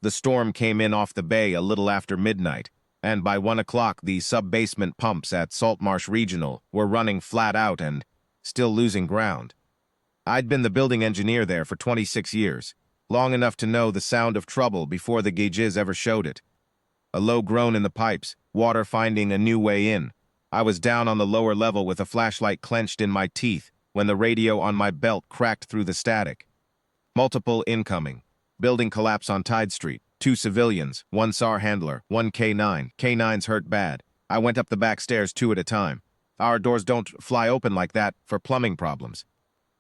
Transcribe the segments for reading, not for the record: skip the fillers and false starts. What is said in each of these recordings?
The storm came in off the bay a little after midnight, and by 1 o'clock the sub-basement pumps at Saltmarsh Regional were running flat out and still losing ground. I'd been the building engineer there for 26 years, long enough to know the sound of trouble before the gauges ever showed it. A low groan in the pipes, water finding a new way in. I was down on the lower level with a flashlight clenched in my teeth when the radio on my belt cracked through the static. Multiple incoming. Building collapse on Tide Street. 2 civilians, 1 SAR handler, 1 K9. K9's hurt bad. I went up the back stairs 2 at a time. Our doors don't fly open like that for plumbing problems.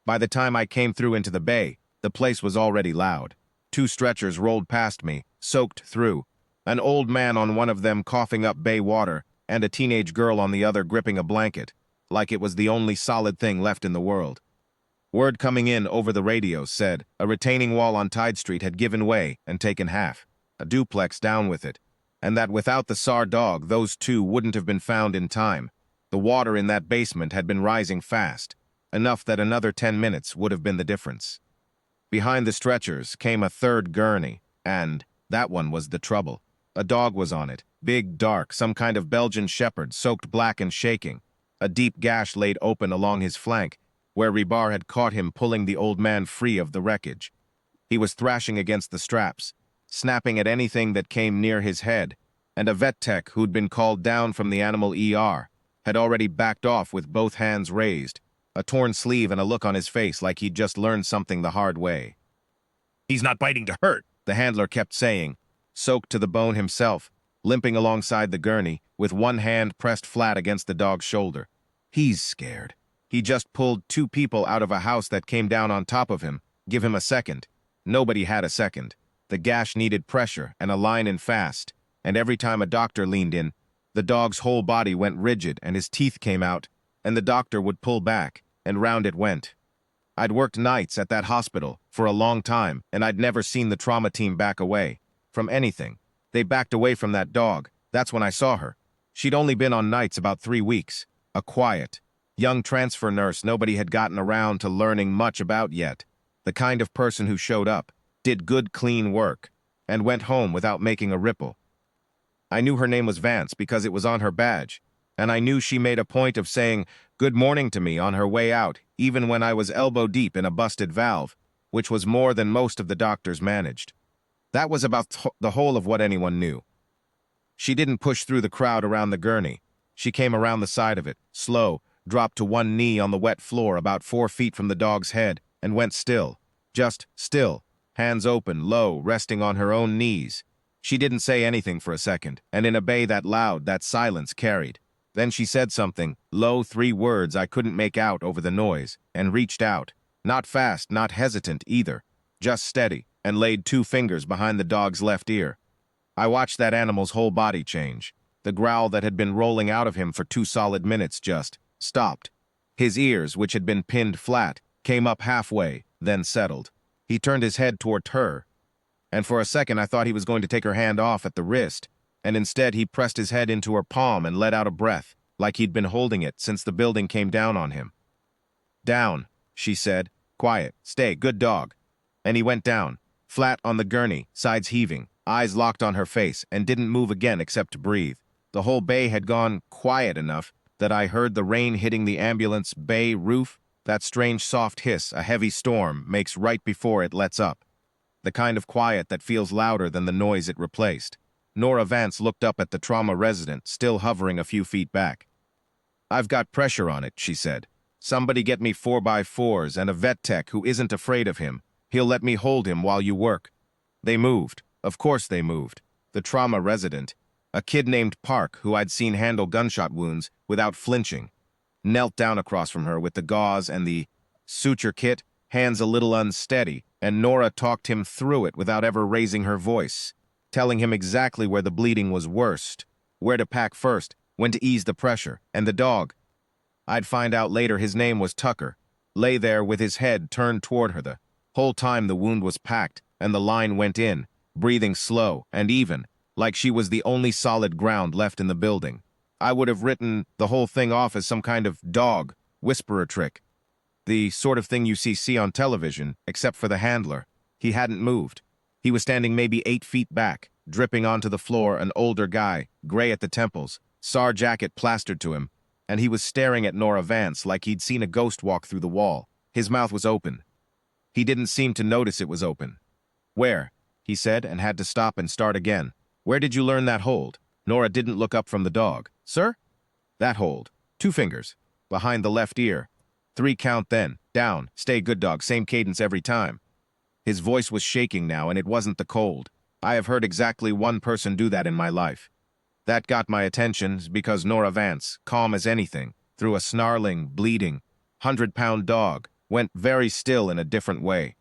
By the time I came through into the bay, the place was already loud. 2 stretchers rolled past me, soaked through. An old man on one of them coughing up bay water, and a teenage girl on the other gripping a blanket, like it was the only solid thing left in the world. Word coming in over the radio said a retaining wall on Tide Street had given way and taken half, a duplex down with it, and that without the SAR dog, those 2 wouldn't have been found in time. The water in that basement had been rising fast, enough that another 10 minutes would have been the difference. Behind the stretchers came a 3rd gurney, and that one was the trouble. A dog was on it, big, dark, some kind of Belgian shepherd, soaked black and shaking. A deep gash laid open along his flank, where rebar had caught him pulling the old man free of the wreckage. He was thrashing against the straps, snapping at anything that came near his head, and a vet tech who'd been called down from the animal ER had already backed off with both hands raised, a torn sleeve and a look on his face like he'd just learned something the hard way. "He's not biting to hurt," the handler kept saying, soaked to the bone himself, limping alongside the gurney, with one hand pressed flat against the dog's shoulder. He's scared. He just pulled 2 people out of a house that came down on top of him. Give him a second. Nobody had a second. The gash needed pressure and a line in fast, and every time a doctor leaned in, the dog's whole body went rigid and his teeth came out, and the doctor would pull back, and round it went. I'd worked nights at that hospital for a long time, and I'd never seen the trauma team back away from anything. They backed away from that dog. That's when I saw her. She'd only been on nights about 3 weeks. A quiet, young transfer nurse nobody had gotten around to learning much about yet. The kind of person who showed up, did good clean work, and went home without making a ripple. I knew her name was Vance because it was on her badge, and I knew she made a point of saying good morning to me on her way out, even when I was elbow deep in a busted valve, which was more than most of the doctors managed. That was about the whole of what anyone knew. She didn't push through the crowd around the gurney. She came around the side of it, slow, dropped to one knee on the wet floor about 4 feet from the dog's head, and went still. Just still, hands open, low, resting on her own knees. She didn't say anything for a second, and in a bay that loud, that silence carried. Then she said something, low 3 words I couldn't make out over the noise, and reached out. Not fast, not hesitant either, just steady, and laid 2 fingers behind the dog's left ear. I watched that animal's whole body change. The growl that had been rolling out of him for 2 solid minutes just stopped. His ears, which had been pinned flat, came up halfway, then settled. He turned his head toward her, and for a second I thought he was going to take her hand off at the wrist, and instead he pressed his head into her palm and let out a breath, like he'd been holding it since the building came down on him. "Down," she said. "Quiet. Stay. Good dog." And he went down, flat on the gurney, sides heaving, eyes locked on her face, and didn't move again except to breathe. The whole bay had gone quiet enough that I heard the rain hitting the ambulance bay roof, that strange soft hiss a heavy storm makes right before it lets up. The kind of quiet that feels louder than the noise it replaced. Nora Vance looked up at the trauma resident, still hovering a few feet back. "I've got pressure on it," she said. "Somebody get me 4x4s and a vet tech who isn't afraid of him. He'll let me hold him while you work." They moved. Of course they moved. The trauma resident, a kid named Park who I'd seen handle gunshot wounds without flinching, knelt down across from her with the gauze and the suture kit, hands a little unsteady, and Nora talked him through it without ever raising her voice, telling him exactly where the bleeding was worst, where to pack first, when to ease the pressure, and the dog. I'd find out later his name was Tucker, lay there with his head turned toward her the whole time the wound was packed and the line went in, breathing slow and even, like she was the only solid ground left in the building. I would have written the whole thing off as some kind of dog whisperer trick, the sort of thing you see on television, except for the handler. He hadn't moved. He was standing maybe 8 feet back, dripping onto the floor, an older guy, gray at the temples, SAR jacket plastered to him, and he was staring at Nora Vance like he'd seen a ghost walk through the wall. His mouth was open. He didn't seem to notice it was open. "Where?" he said, and had to stop and start again. "Where did you learn that hold?" Nora didn't look up from the dog. "Sir?" "That hold. 2 fingers. Behind the left ear. 3 count then. Down. Stay good dog. Same cadence every time." His voice was shaking now, and it wasn't the cold. I have heard exactly one person do that in my life. That got my attention because Nora Vance, calm as anything, through a snarling, bleeding, 100-pound dog, went very still in a different way.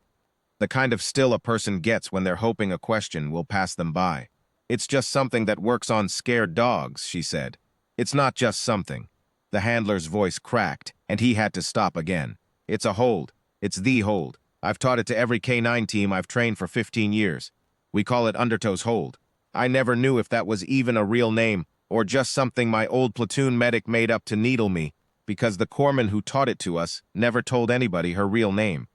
The kind of still a person gets when they're hoping a question will pass them by. "It's just something that works on scared dogs," she said. "It's not just something." The handler's voice cracked, and he had to stop again. "It's a hold. It's the hold. I've taught it to every K9 team I've trained for 15 years. We call it Undertow's hold. I never knew if that was even a real name or just something my old platoon medic made up to needle me, because the corpsman who taught it to us never told anybody her real name.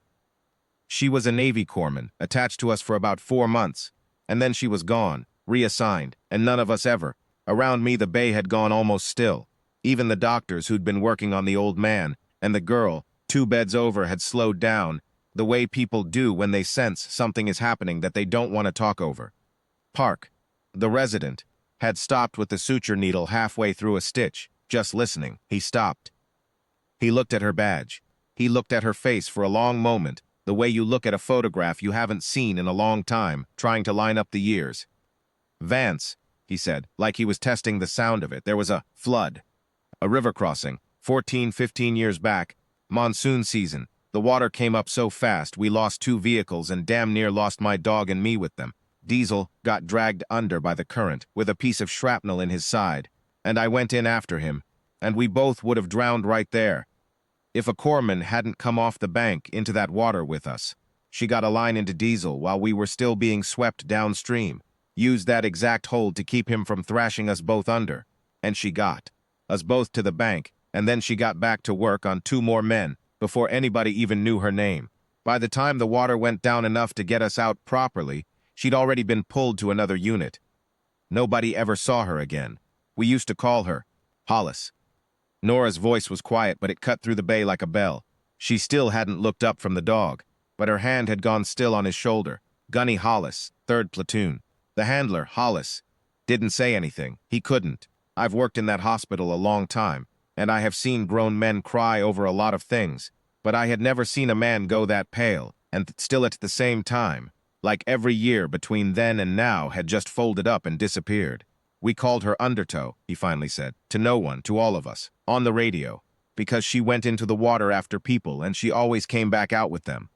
She was a Navy corpsman, attached to us for about 4 months, and then she was gone, reassigned, and none of us ever. Around me the bay had gone almost still. Even the doctors who'd been working on the old man and the girl, 2 beds over, had slowed down, the way people do when they sense something is happening that they don't want to talk over. Park, the resident, had stopped with the suture needle halfway through a stitch, just listening. He stopped. He looked at her badge. He looked at her face for a long moment, the way you look at a photograph you haven't seen in a long time, trying to line up the years. "Vance," he said, like he was testing the sound of it. "There was a flood. A river crossing, 14, 15 years back. Monsoon season. The water came up so fast we lost 2 vehicles and damn near lost my dog and me with them. Diesel got dragged under by the current with a piece of shrapnel in his side, and I went in after him, and we both would have drowned right there if a corpsman hadn't come off the bank into that water with us. She got a line into Diesel while we were still being swept downstream, used that exact hold to keep him from thrashing us both under, and she got us both to the bank, and then she got back to work on 2 more men before anybody even knew her name. By the time the water went down enough to get us out properly, she'd already been pulled to another unit. Nobody ever saw her again. We used to call her Hollis." Nora's voice was quiet, but it cut through the bay like a bell. She still hadn't looked up from the dog, but her hand had gone still on his shoulder. "Gunny Hollis, 3rd Platoon. The handler, Hollis, didn't say anything. He couldn't. I've worked in that hospital a long time, and I have seen grown men cry over a lot of things, but I had never seen a man go that pale, and still at the same time, like every year between then and now had just folded up and disappeared. We called her Undertow," he finally said, "to no one, to all of us, on the radio, because she went into the water after people and she always came back out with them."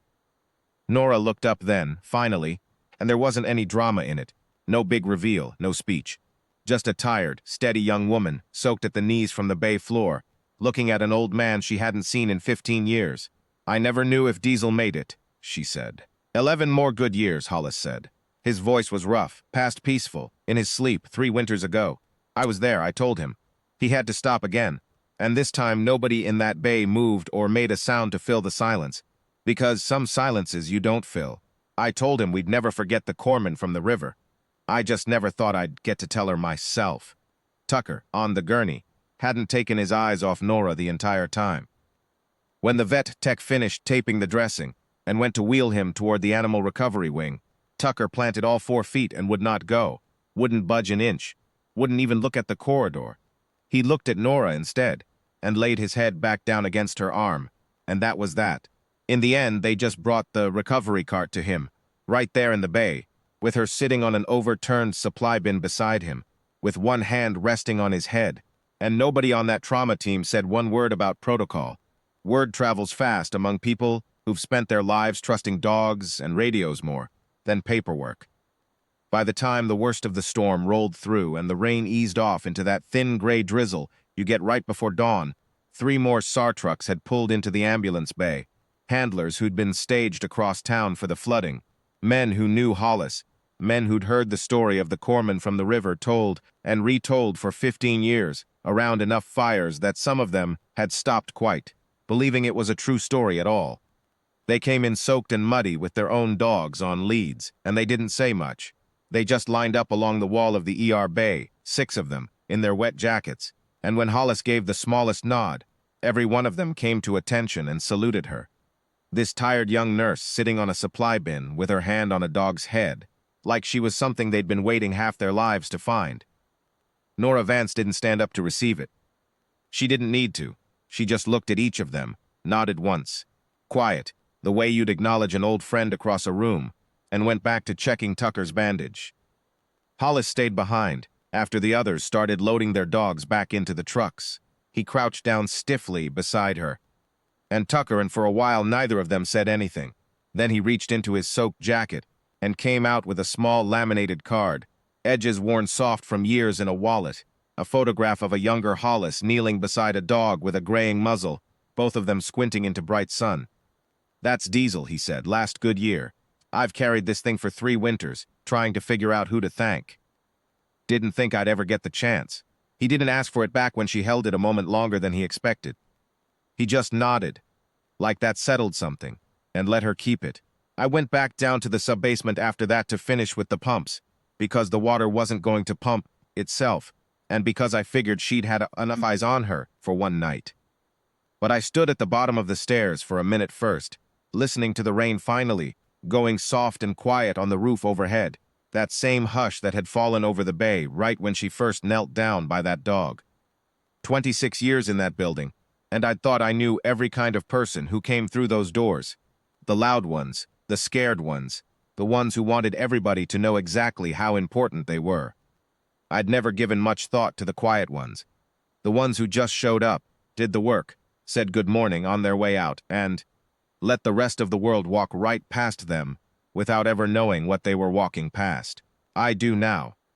Nora looked up then, finally, and there wasn't any drama in it. No big reveal, no speech. Just a tired, steady young woman, soaked at the knees from the bay floor, looking at an old man she hadn't seen in 15 years. "I never knew if Diesel made it," she said. 11 more good years, Hollis said. His voice was rough, past peaceful, in his sleep 3 winters ago. I was there, I told him. He had to stop again, and this time nobody in that bay moved or made a sound to fill the silence, because some silences you don't fill. I told him we'd never forget the corpsman from the river. I just never thought I'd get to tell her myself. Tucker, on the gurney, hadn't taken his eyes off Nora the entire time. When the vet tech finished taping the dressing and went to wheel him toward the animal recovery wing, Tucker planted all 4 feet and would not go, wouldn't budge an inch, wouldn't even look at the corridor. He looked at Nora instead, and laid his head back down against her arm, and that was that. In the end, they just brought the recovery cart to him, right there in the bay, with her sitting on an overturned supply bin beside him, with one hand resting on his head, and nobody on that trauma team said one word about protocol. Word travels fast among people who've spent their lives trusting dogs and radios more than paperwork. By the time the worst of the storm rolled through and the rain eased off into that thin gray drizzle you get right before dawn, 3 more SAR trucks had pulled into the ambulance bay, handlers who'd been staged across town for the flooding, men who knew Hollis, men who'd heard the story of the corpsman from the river told and retold for 15 years, around enough fires that some of them had stopped quite, believing it was a true story at all. They came in soaked and muddy with their own dogs on leads, and they didn't say much. They just lined up along the wall of the ER bay, 6 of them, in their wet jackets, and when Hollis gave the smallest nod, every one of them came to attention and saluted her. This tired young nurse sitting on a supply bin with her hand on a dog's head, like she was something they'd been waiting half their lives to find. Nora Vance didn't stand up to receive it. She didn't need to. She just looked at each of them, nodded once. Quiet, the way you'd acknowledge an old friend across a room, and went back to checking Tucker's bandage. Hollis stayed behind, after the others started loading their dogs back into the trucks. He crouched down stiffly beside her. And Tucker, and for a while neither of them said anything. Then he reached into his soaked jacket and came out with a small laminated card, edges worn soft from years, in a wallet, a photograph of a younger Hollis kneeling beside a dog with a graying muzzle, both of them squinting into bright sun. "That's Diesel," he said, "last good year. I've carried this thing for 3 winters, trying to figure out who to thank. Didn't think I'd ever get the chance." He didn't ask for it back when she held it a moment longer than he expected. He just nodded, like that settled something, and let her keep it. I went back down to the sub-basement after that to finish with the pumps, because the water wasn't going to pump itself, and because I figured she'd had enough eyes on her for one night. But I stood at the bottom of the stairs for a minute first, listening to the rain finally, going soft and quiet on the roof overhead, that same hush that had fallen over the bay right when she first knelt down by that dog. 26 years in that building, and I'd thought I knew every kind of person who came through those doors. The loud ones, the scared ones, the ones who wanted everybody to know exactly how important they were. I'd never given much thought to the quiet ones, the ones who just showed up, did the work, said good morning on their way out, and let the rest of the world walk right past them without ever knowing what they were walking past. I do now.